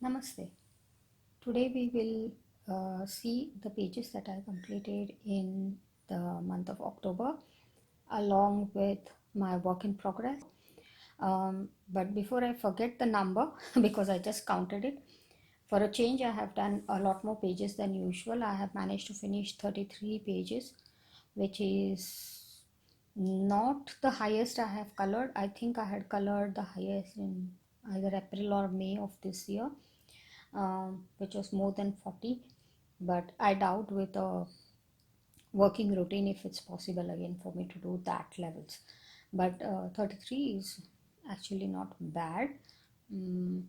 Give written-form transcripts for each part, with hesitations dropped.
Namaste. Today we will see the pages that I completed in the month of October along with my work in progress. But before I forget the number, because I just counted it, for a change I have done a lot more pages than usual. I have managed to finish 33 pages, which is not the highest I have colored. I think I had colored the highest in either April or May of this year, which was more than 40, but I doubt with a working routine if it's possible again for me to do that levels. But 33 is actually not bad. Mm,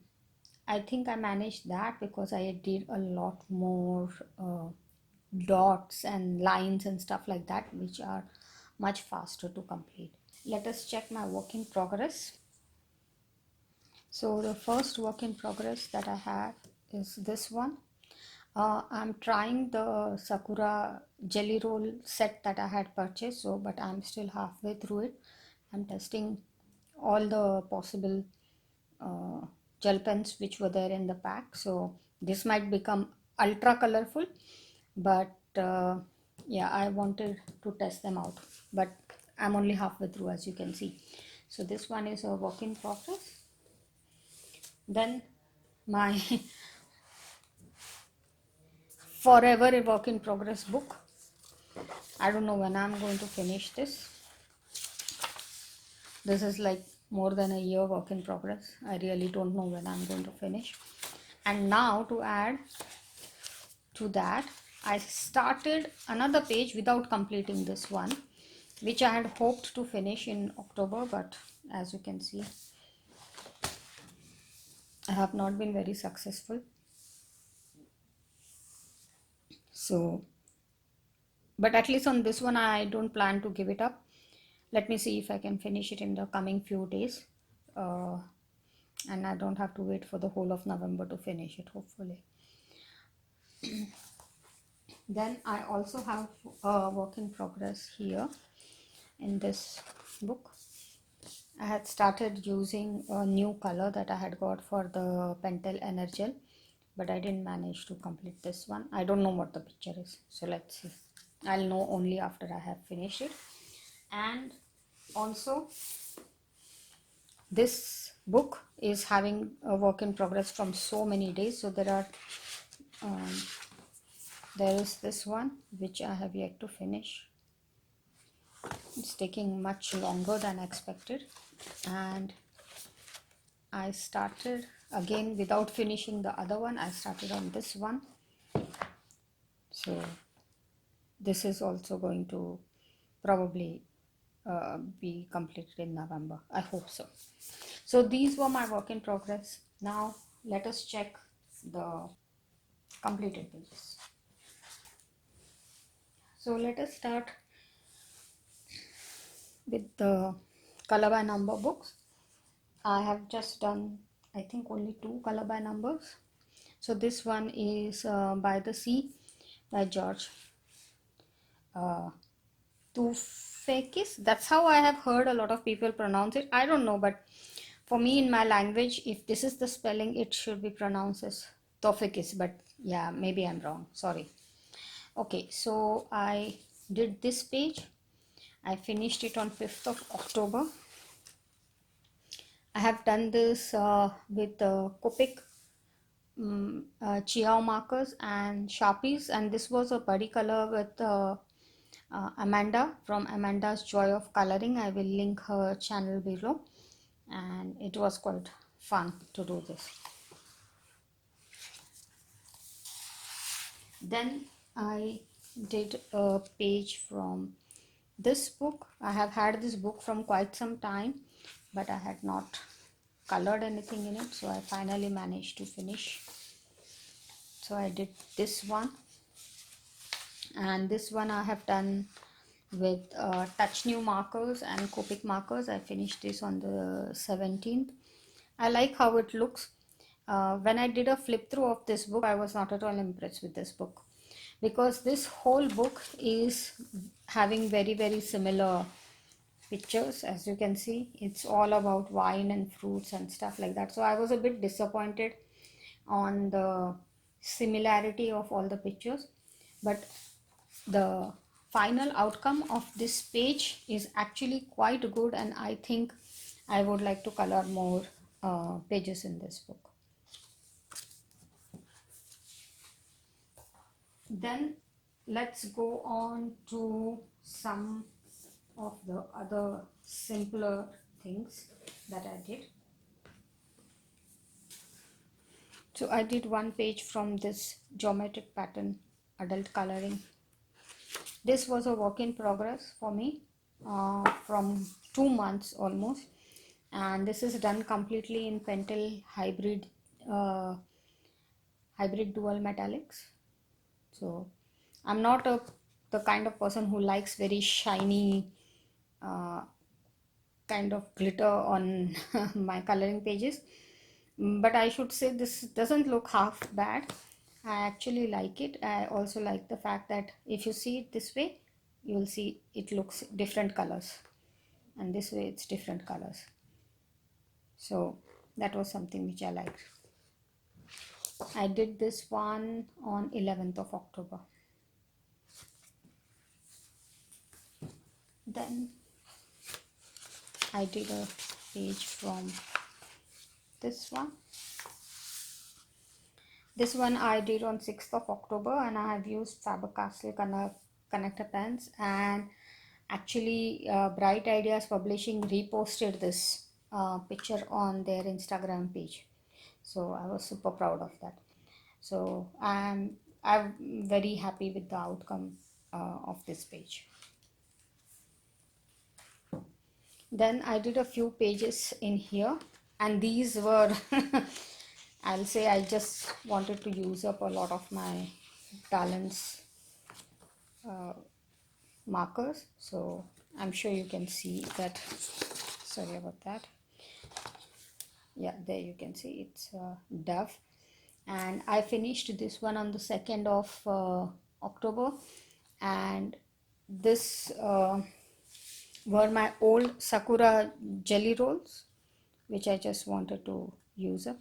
I think I managed that because I did a lot more dots and lines and stuff like that, which are much faster to complete. Let us check my work in progress. So the first work in progress that I have is this one. I'm trying the Sakura jelly roll set that I had purchased, so but I'm still halfway through it. I'm testing all the possible uh, gel pens which were there in the pack. So this might become ultra colorful, but yeah, I wanted to test them out. But I'm only halfway through, as you can see. So this one is a work in progress. Then my forever a work in progress book. I don't know when I'm going to finish this. This is like more than a year work in progress. I really don't know when I'm going to finish. And now to add to that, I started another page without completing this one, which I had hoped to finish in October, but as you can see, I have not been very successful. So, but at least on this one, I don't plan to give it up. Let me see if I can finish it in the coming few days. And I don't have to wait for the whole of November to finish it, hopefully. Then I also have a work in progress here in this book. I had started using a new color that I had got for the Pentel Energel, but I didn't manage to complete this one. I don't know what the picture is, so let's see. I'll know only after I have finished it. And also, this book is having a work in progress from so many days. So there is this one which I have yet to finish. It's taking much longer than expected, and I started again without finishing the other one. I started on this one, so this is also going to probably be completed in November. I hope so. So these were my work in progress. Now let us check the completed pages. So let us start with the color by number books. I have just done, I think, only 2 color by numbers. So this one is By the Sea by George Tufekis. That's how I have heard a lot of people pronounce it. I don't know, but for me in my language, if this is the spelling, it should be pronounced as Tofekis. But yeah, maybe I'm wrong. Sorry. Okay, so I did this page. I finished it on 5th of October. I have done this with Copic Chiao markers and Sharpies, and this was a buddy color with Amanda from Amanda's Joy of Coloring. I will link her channel below, and it was quite fun to do this. Then I did a page from this book. I have had this book from quite some time, but I had not colored anything in it, so I finally managed to finish. So I did this one, and this one I have done with touch new markers and Copic markers. I finished this on the 17th. I like how it looks. When I did a flip through of this book, I was not at all impressed with this book, because this whole book is having very similar pictures. As you can see, it's all about wine and fruits and stuff like that. So I was a bit disappointed on the similarity of all the pictures, but the final outcome of this page is actually quite good, and I think I would like to color more pages in this book. Then let's go on to some of the other simpler things that I did. So I did one page from this geometric pattern adult coloring. This was a work in progress for me from 2 months almost, and this is done completely in Pentel hybrid dual metallics. So I'm not the kind of person who likes very shiny kind of glitter on my coloring pages, but I should say this doesn't look half bad. I actually like it. I also like the fact that if you see it this way, you will see it looks different colors, and this way it's different colors. So that was something which I liked. I did this one on 11th of October. Then I did a page from this one. This one I did on 6th of October, and I have used Faber-Castell connector pens, and actually Bright Ideas Publishing reposted this picture on their Instagram page, so I was super proud of that. So I'm very happy with the outcome of this page. Then I did a few pages in here, and these were I'll say I just wanted to use up a lot of my Talents markers, so I'm sure you can see that. Sorry about that. Yeah, there you can see it's Dove, and I finished this one on the 2nd of October, and this were my old Sakura jelly rolls, which I just wanted to use up.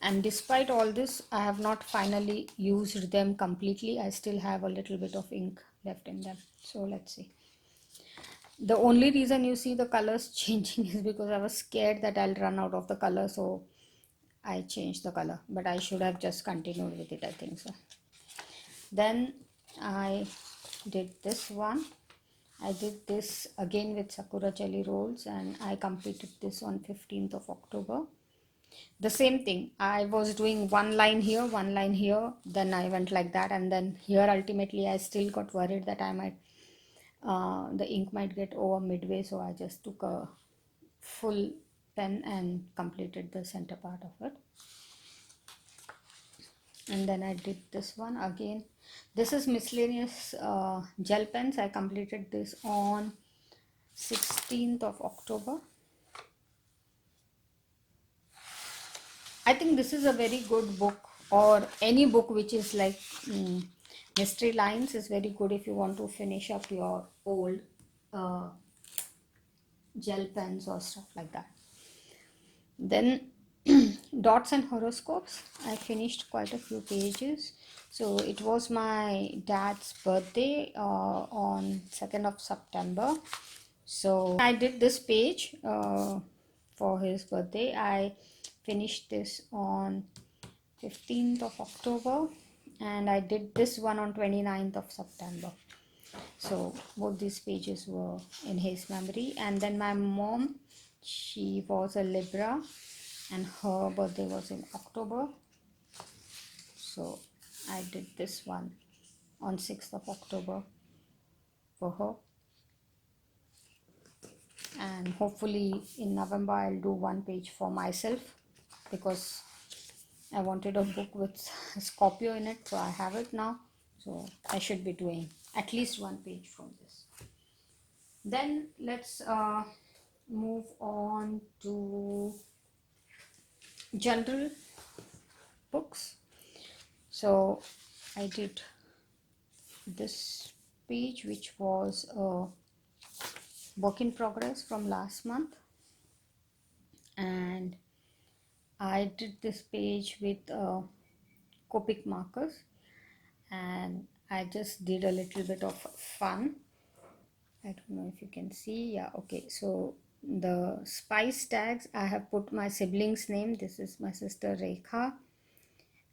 And despite all this, I have not finally used them completely. I still have a little bit of ink left in them. So let's see. The only reason you see the colors changing is because I was scared that I'll run out of the color, so I changed the color, but I should have just continued with it, I think so. Then I did this one. I did this again with Sakura jelly rolls, and I completed this on 15th of October. The same thing, I was doing one line here, then I went like that, and then here ultimately I still got worried that I might the ink might get over midway, so I just took a full pen and completed the center part of it. And then I did this one again. This is miscellaneous gel pens. I completed this on 16th of October. I think this is a very good book, or any book which is like mystery lines is very good if you want to finish up your old gel pens or stuff like that. Then dots and horoscopes, I finished quite a few pages. So it was my dad's birthday on 2nd of September. So I did this page for his birthday. I finished this on 15th of October, and I did this one on 29th of September. So both these pages were in his memory. And then my mom, she was a Libra, and her birthday was in October, so I did this one on 6th of October for her. And hopefully in November I'll do one page for myself, because I wanted a book with Scorpio in it, so I have it now, so I should be doing at least one page from this. Then let's move on to general books. So I did this page, which was a work in progress from last month, and I did this page with Copic markers, and I just did a little bit of fun. I don't know if you can see. Yeah, okay. So the spice tags, I have put my siblings' name. This is my sister Rekha,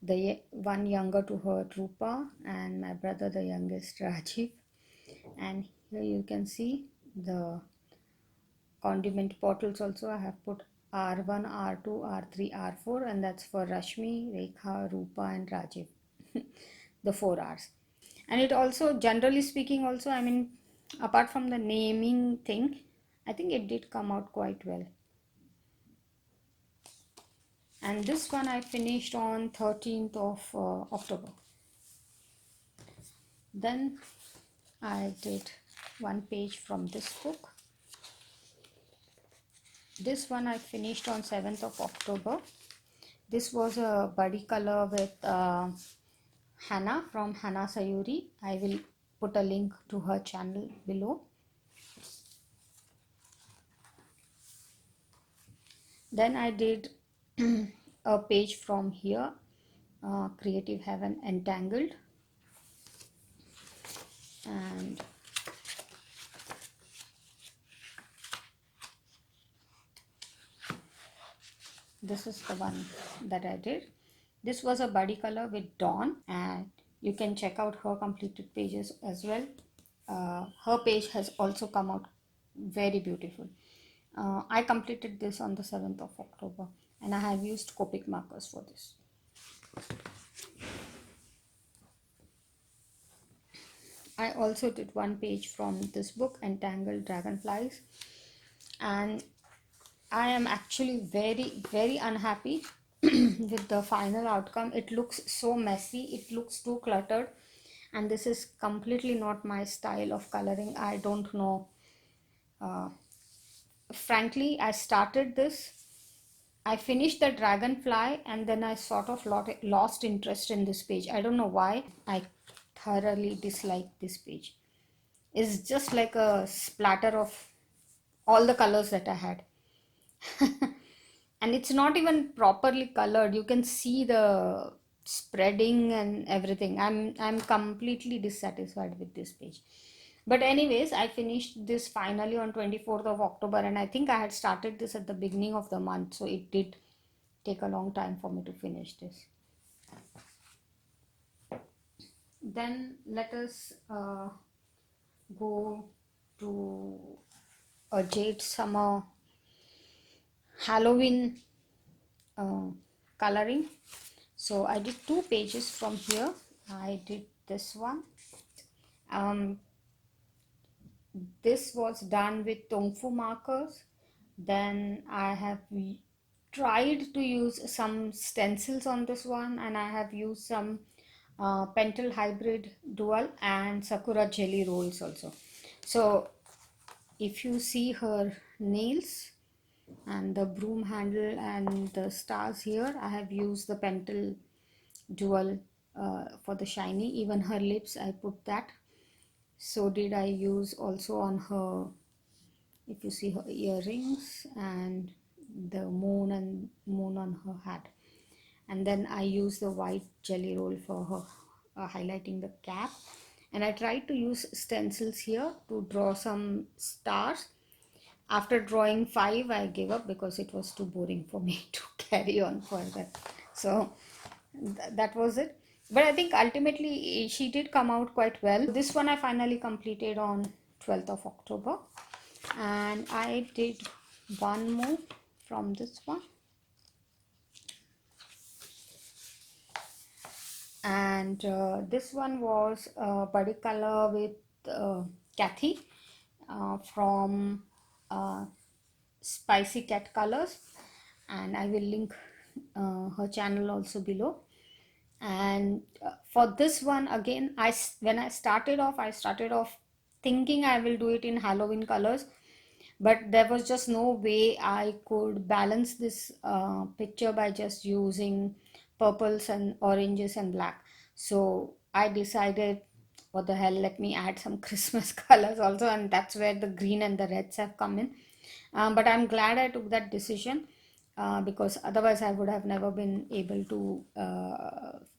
the one younger to her, Rupa, and my brother, the youngest, Rajiv. And here you can see the condiment bottles also. I have put R1, R2, R3, R4, and that's for Rashmi, Rekha, Rupa, and Rajiv. The 4 R's. And it also, generally speaking, also, I mean, apart from the naming thing, I think it did come out quite well. And this one I finished on 13th of October. Then I did one page from this book. This one I finished on 7th of October. This was a buddy color with Hana from Hana Sayuri. I will put a link to her channel below. Then I did a page from here, Creative Heaven Entangled. And this is the one that I did. This was a buddy color with Dawn, and you can check out her completed pages as well. Her page has also come out very beautiful. I completed this on the 7th of October, and I have used Copic markers for this. I also did one page from this book, Entangled Dragonflies, and I am actually very unhappy with the final outcome. It looks so messy, it looks too cluttered, and this is completely not my style of coloring. I don't know. Frankly, I started this, I finished the dragonfly, and then I sort of lost interest in this page. I don't know why. I thoroughly dislike this page. It's just like a splatter of all the colors that I had. And it's not even properly colored. You can see the spreading and everything. I'm completely dissatisfied with this page. But anyways, I finished this finally on 24th of October, and I think I had started this at the beginning of the month, so it did take a long time for me to finish this. Then let us go to a Jade Summer Halloween coloring. So I did 2 pages from here. I did this one. This was done with Tongfu markers. Then I have tried to use some stencils on this one, and I have used some Pentel Hybrid Dual and Sakura Jelly Rolls also. So if you see her nails and the broom handle and the stars here, I have used the Pentel Dual for the shiny. Even her lips, I put that. So did I use also on her, if you see her earrings and the moon on her hat. And then I use the white jelly roll for her highlighting the cap. And I tried to use stencils here to draw some stars. After drawing 5, I gave up because it was too boring for me to carry on further. So that was it. But I think ultimately she did come out quite well. This one I finally completed on 12th of October. And I did one more from this one. And this one was buddy color with Cathy from spiceycatcolors, and I will link her channel also below. And for this one again, when I started off thinking I will do it in Halloween colors, but there was just no way I could balance this picture by just using purples and oranges and black. So I decided, what the hell, let me add some Christmas colors also, and that's where the green and the reds have come in. But I'm glad I took that decision. because otherwise I would have never been able to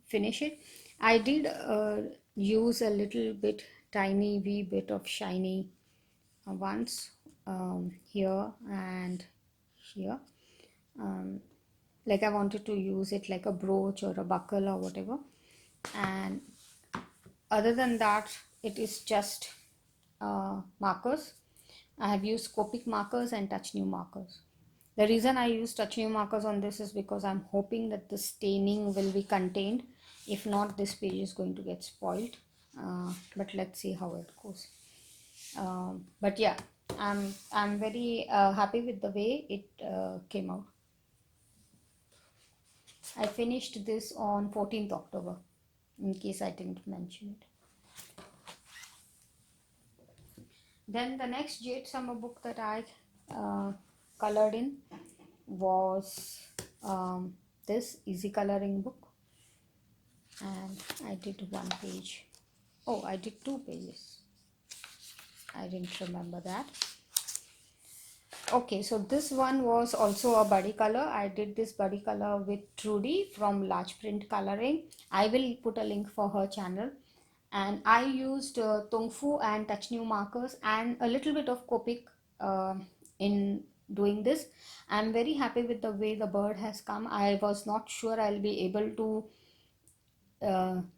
finish it. I did use a little bit, tiny wee bit of shiny once, here and here. Like I wanted to use it like a brooch or a buckle or whatever. And other than that, it is just markers. I have used Copic markers and Touch New markers. The reason I use Touch New markers on this is because I'm hoping that the staining will be contained. If not, this page is going to get spoiled. But let's see how it goes. But yeah, I'm very happy with the way it came out. I finished this on 14th October, in case I didn't mention it. Then the next Jade Summer book that I colored in was this Easy Coloring book, and I did one page. Oh, I did 2 pages. I didn't remember that. Okay, so this one was also a buddy color. I did this buddy color with Trudy from Large Print Coloring. I will put a link for her channel. And I used Tung Fu and Touch New markers and a little bit of Copic in doing this. I'm very happy with the way the bird has come. I was not sure I'll be able to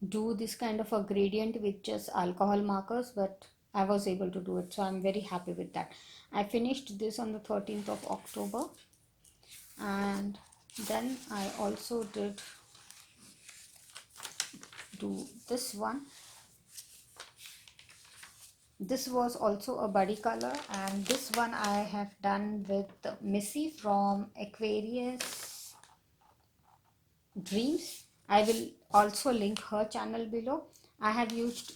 do this kind of a gradient with just alcohol markers, but I was able to do it, so I'm very happy with that. I finished this on the 13th of October, and then I also did do this one. This was also a buddy color, and this one I have done with Missy from Aquarius Dreams. I will also link her channel below. I have used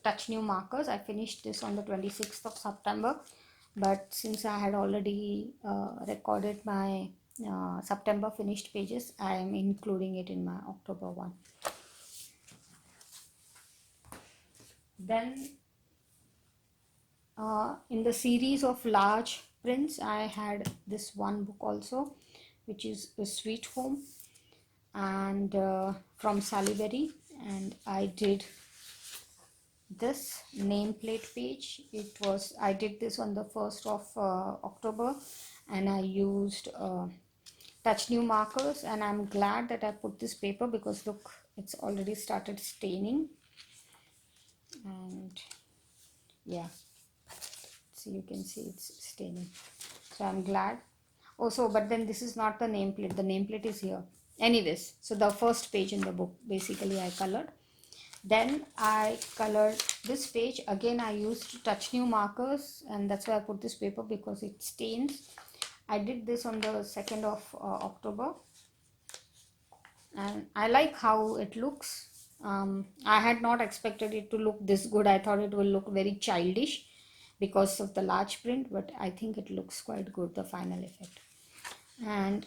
Touch New markers. I finished this on the 26th of September, but since I had already recorded my September finished pages, I am including it in my October one. Then in the series of large prints, I had this one book also, which is a Sweet Home, and from Salisbury, and I did this nameplate page. I did this on the 1st of October, and I used Touch New markers, and I'm glad that I put this paper because look, it's already started staining. And yeah, so you can see it's staining, so I'm glad. Also, but then this is not the nameplate. The nameplate is here. Anyways, so the first page in the book basically I colored. Then I colored this page. Again, I used Touch New markers, and that's why I put this paper because it stains. I did this on the 2nd of October, and I like how it looks. I had not expected it to look this good. I thought it will look very childish because of the large print, but I think it looks quite good, the final effect. And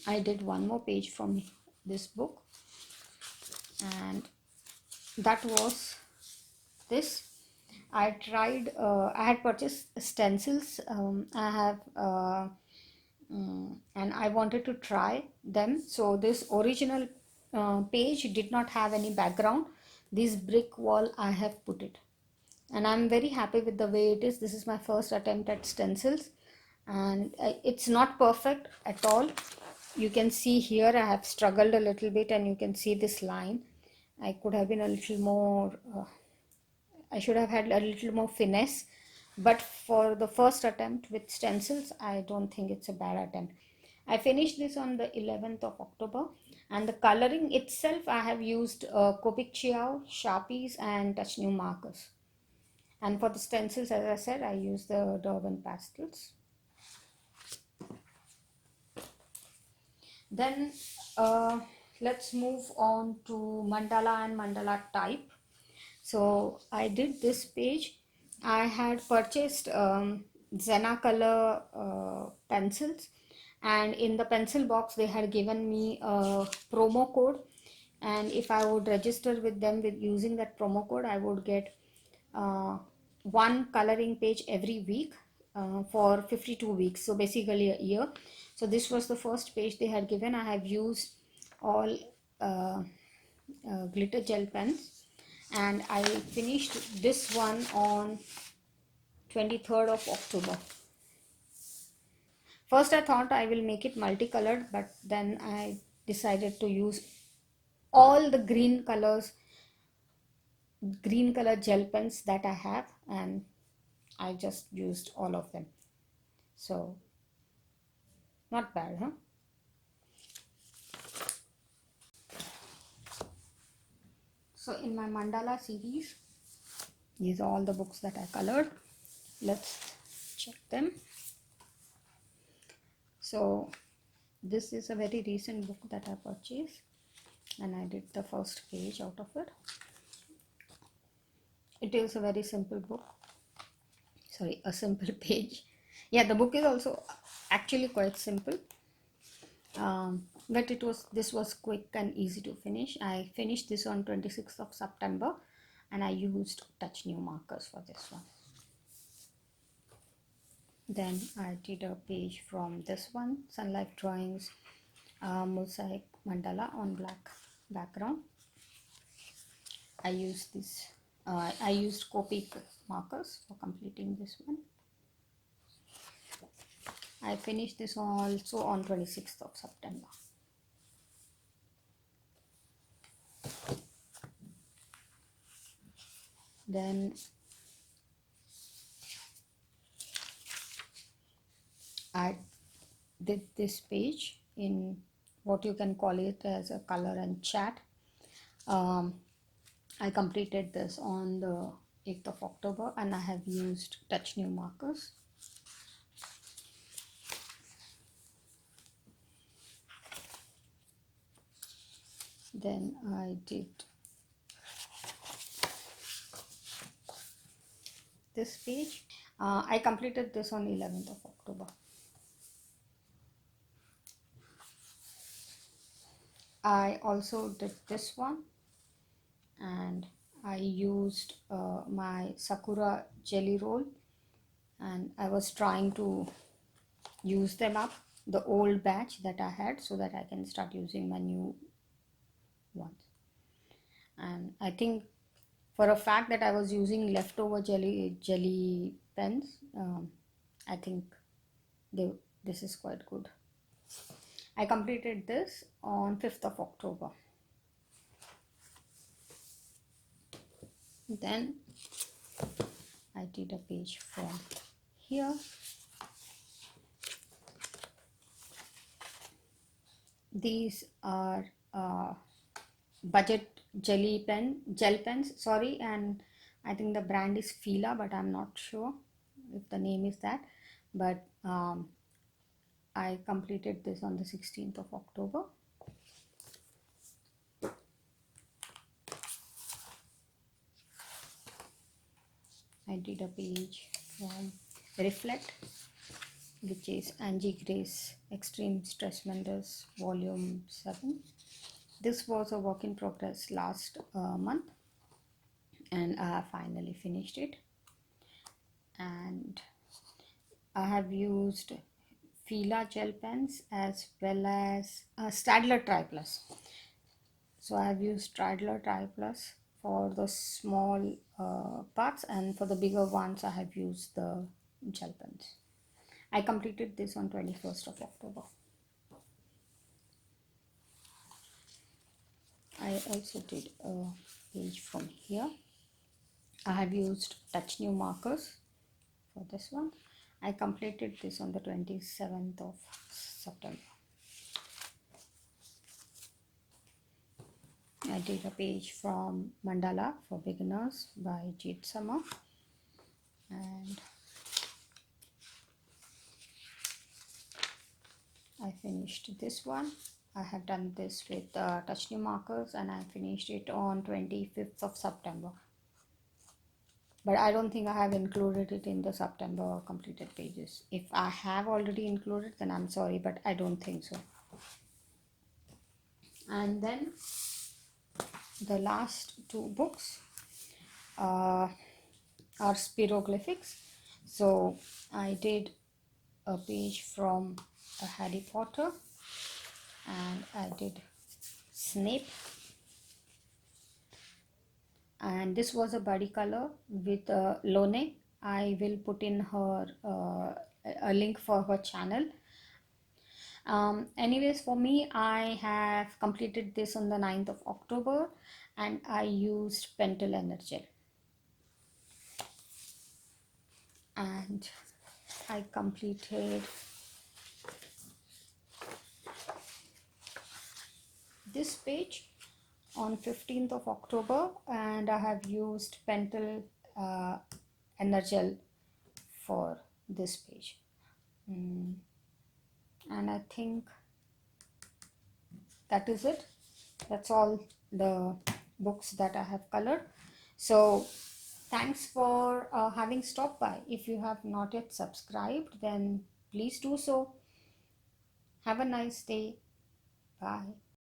I did one more page from this book, and that was this. I tried, I had purchased stencils. I have and I wanted to try them. So this original page did not have any background. This brick wall I have put it, and I'm very happy with the way it is. This is my first attempt at stencils, and it's not perfect at all. You can see here I have struggled a little bit, and you can see this line. I could have been a little more I should have had a little more finesse, but for the first attempt with stencils, I don't think it's a bad attempt. I finished this on the 11th of October, and the coloring itself, I have used Copic Chiao, Sharpies, and Touch New markers. And for the stencils, as I said, I use the Durban pastels. Then let's move on to Mandala and Mandala type. So I did this page. I had purchased Zena color pencils, and in the pencil box they had given me a promo code, and if I would register with them with using that promo code, I would get one coloring page every week. for 52 weeks, so basically a year. So this was the first page they had given. I have used all glitter gel pens, and I finished this one on 23rd of October. First I thought I will make it multicolored, but then I decided to use all the green color gel pens that I have, and I just used all of them. So not bad, huh? So in my mandala series, these are all the books that I colored. Let's check them. So this is a very recent book that I purchased, and I did the first page out of it. It is a very simple book. Sorry, a simple page. Yeah, the book is also actually quite simple. But this was quick and easy to finish. I finished this on 26th of September, and I used touch new markers for this one. Then I did a page from this one, Sunlight Drawings, Mosaic Mandala on black background. I used this. I used Copic markers for completing this one. I finished this also on 26th of September. Then I did this page in what you can call it as a color and chat. I completed this on the 8th of October, and I have used touch new markers. Then I did this page. I completed this on 11th of October. I also did this one, and I used my Sakura jelly roll, and I was trying to use them up, the old batch that I had, so that I can start using my new ones. And I think for a fact that I was using leftover jelly pens, I think this is quite good. I completed this on 5th of October. Then I did a page from here. These are budget gel pens, sorry, and I think the brand is Fila, but I'm not sure if the name is that. But I completed this on the 16th of October. I did a page from Reflect, which is Angie Grace Extreme Stress Menders Volume 7. This was a work in progress last month, and I have finally finished it. And I have used Fila gel pens as well as Stadler Tri Plus. So I have used Stadler Tri Plus for the small parts, and for the bigger ones I have used the gel pens. I completed this on 21st of October. I also did a page from here. I have used touch new markers for this one. I completed this on the 27th of September. I did a page from Mandala for Beginners by Jeet Summer, and I finished this one. I have done this with touch new markers, and I finished it on 25th of September. But I don't think I have included it in the September completed pages. If I have already included, then I'm sorry, but I don't think so. And then the last two books are spiroglyphics. So I did a page from a Harry Potter, and I did Snape, and this was a buddy color with Lonneke. I will put in her a link for her channel. Anyways, for me, I have completed this on the 9th of October, and I used Pentel Energel, and I completed this page on 15th of October, and I have used Pentel Energel for this page. And I think that is it. That's all the books that I have colored. So thanks for having stopped by. If you have not yet subscribed, then please do so. Have a nice day. Bye.